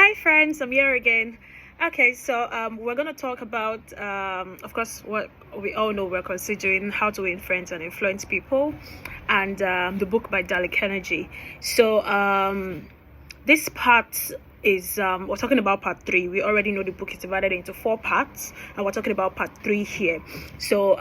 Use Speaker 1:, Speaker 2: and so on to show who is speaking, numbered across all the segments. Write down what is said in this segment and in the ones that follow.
Speaker 1: Hi friends, I'm here again. Okay, so we're going to talk about, of course, what we all know we're considering, how to win friends and influence people, and the book by Carnegie. So this part is, we're talking about part 3. We already know the book is divided into 4 parts, and we're talking about part 3 here. So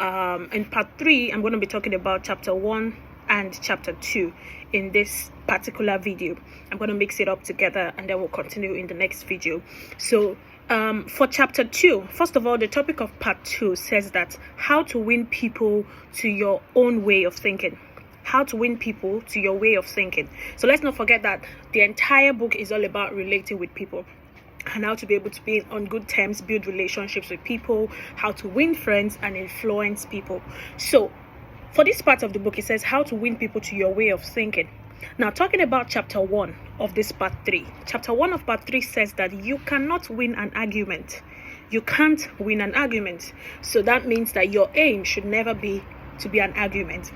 Speaker 1: in part 3, I'm going to be talking about chapter 1 and chapter 2 in this particular video. I'm going to mix it up together and then we'll continue in the next video. So for chapter 2, first of all, the topic of part 2 says that how to win people to your own way of thinking. How to win people to your way of thinking. So let's not forget that the entire book is all about relating with people and how to be able to be on good terms, build relationships with people, how to win friends and influence people. So for this part of the book, it says how to win people to your way of thinking. Now, talking about chapter 1 of this part 3. Chapter 1 of part 3 says that you cannot win an argument. You can't win an argument. So that means that your aim should never be to be an argument.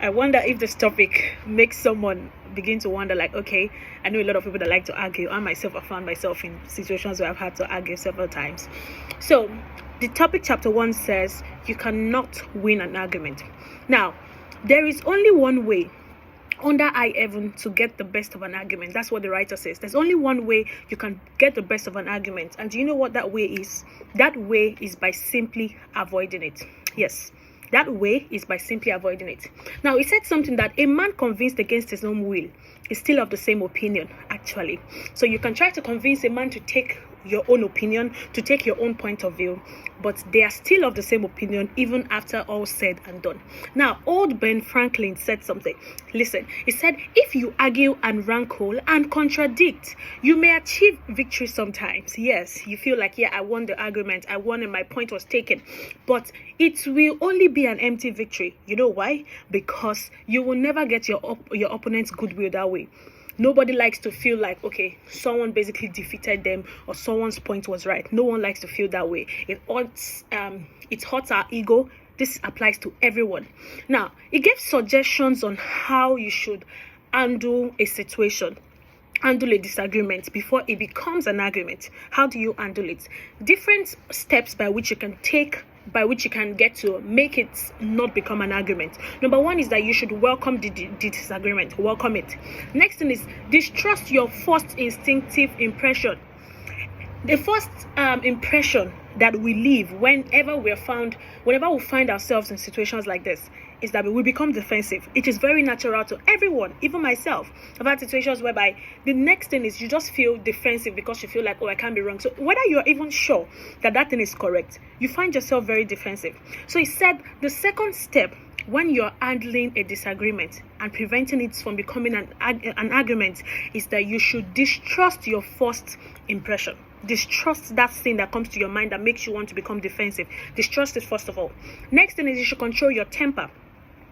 Speaker 1: I wonder if this topic makes someone begin to wonder, like, okay, I know a lot of people that like to argue. I myself have found myself in situations where I've had to argue several times. So the topic chapter 1 says you cannot win an argument. Now, there is only one way under eye heaven to get the best of an argument. That's what the writer says. There's only one way you can get the best of an argument. And do you know what that way is? That way is by simply avoiding it. Yes, that way is by simply avoiding it. Now, he said something that a man convinced against his own will is still of the same opinion, actually. So you can try to convince a man to take your own opinion, to take your own point of view, but they are still of the same opinion even after all said and done. Now, old Ben Franklin said something. Listen, he said, if you argue and rankle and contradict, you may achieve victory sometimes. Yes, you feel like, yeah, I won the argument, I won and my point was taken, but it will only be an empty victory. You know why? Because you will never get your opponent's goodwill that way. Nobody likes to feel like, okay, someone basically defeated them or someone's point was right. No one likes to feel that way. It hurts our ego. This applies to everyone. Now, it gives suggestions on how you should handle a situation, handle a disagreement before it becomes an argument. How do you handle it? Different steps by which you can take, by which you can get to make it not become an argument. Number 1 is that you should welcome the disagreement. Welcome it. Next thing is distrust your first instinctive impression. The first impression that we leave whenever we find ourselves in situations like this is that we become defensive. It is very natural to everyone, even myself. I've had situations whereby the next thing is you just feel defensive because you feel like, oh, I can't be wrong. So whether you're even sure that that thing is correct, you find yourself very defensive. So he said the second step when you're handling a disagreement and preventing it from becoming an argument is that you should distrust your first impression. Distrust that thing that comes to your mind that makes you want to become defensive. Distrust it first of all. Next thing is you should control your temper.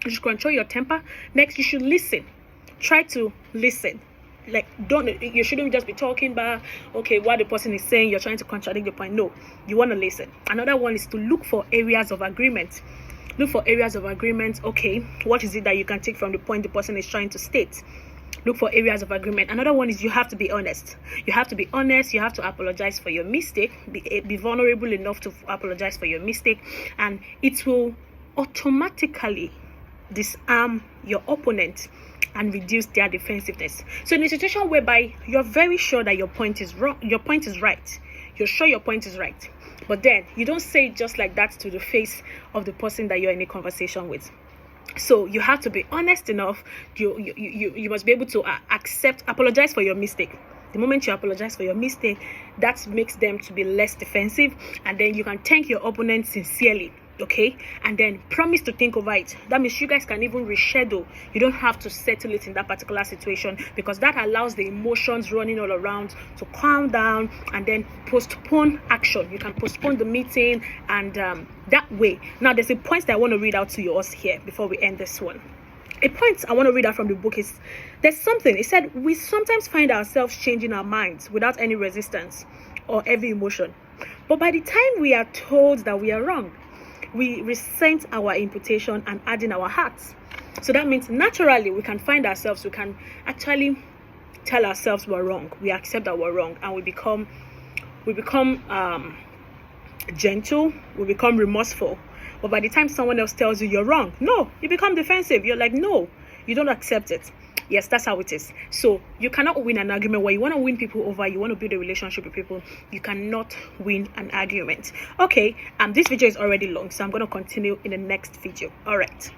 Speaker 1: You should control your temper. Next, you should listen. Try to listen. Like, you shouldn't just be talking about, okay, what the person is saying, you're trying to contradict the point. No, you want to listen. Another one is to look for areas of agreement. Look for areas of agreement. Okay, what is it that you can take from the point the person is trying to state? Look for areas of agreement. Another one is you have to be honest. You have to be honest. You have to apologize for your mistake. Be vulnerable enough to apologize for your mistake. And it will automatically disarm your opponent and reduce their defensiveness. So in a situation whereby you're very sure that your point is wrong, your point is right, you're sure your point is right, but then you don't say it just like that to the face of the person that you're in a conversation with. So you have to be honest enough. You must be able to apologize for your mistake. The moment you apologize for your mistake, that makes them to be less defensive, and then you can thank your opponent sincerely. Okay, and then promise to think over it. That means you guys can even reschedule. You don't have to settle it in that particular situation, because that allows the emotions running all around to calm down and then postpone action. You can postpone the meeting, and that way. Now, there's a point that I want to read out to you us here before we end this one. A point I want to read out from the book is, there's something. It said, we sometimes find ourselves changing our minds without any resistance or heavy emotion. But by the time we are told that we are wrong, we resent our imputation and add in our hearts. So that means naturally we can find ourselves, we can actually tell ourselves we're wrong, we accept that we're wrong, and we become gentle, we become remorseful. But by the time someone else tells you you're wrong, no, you become defensive. You're like, no, you don't accept it. Yes, that's how it is. So you cannot win an argument where you want to win people over, you want to build a relationship with people. You cannot win an argument. Okay, this video is already long, so I'm going to continue in the next video. All right.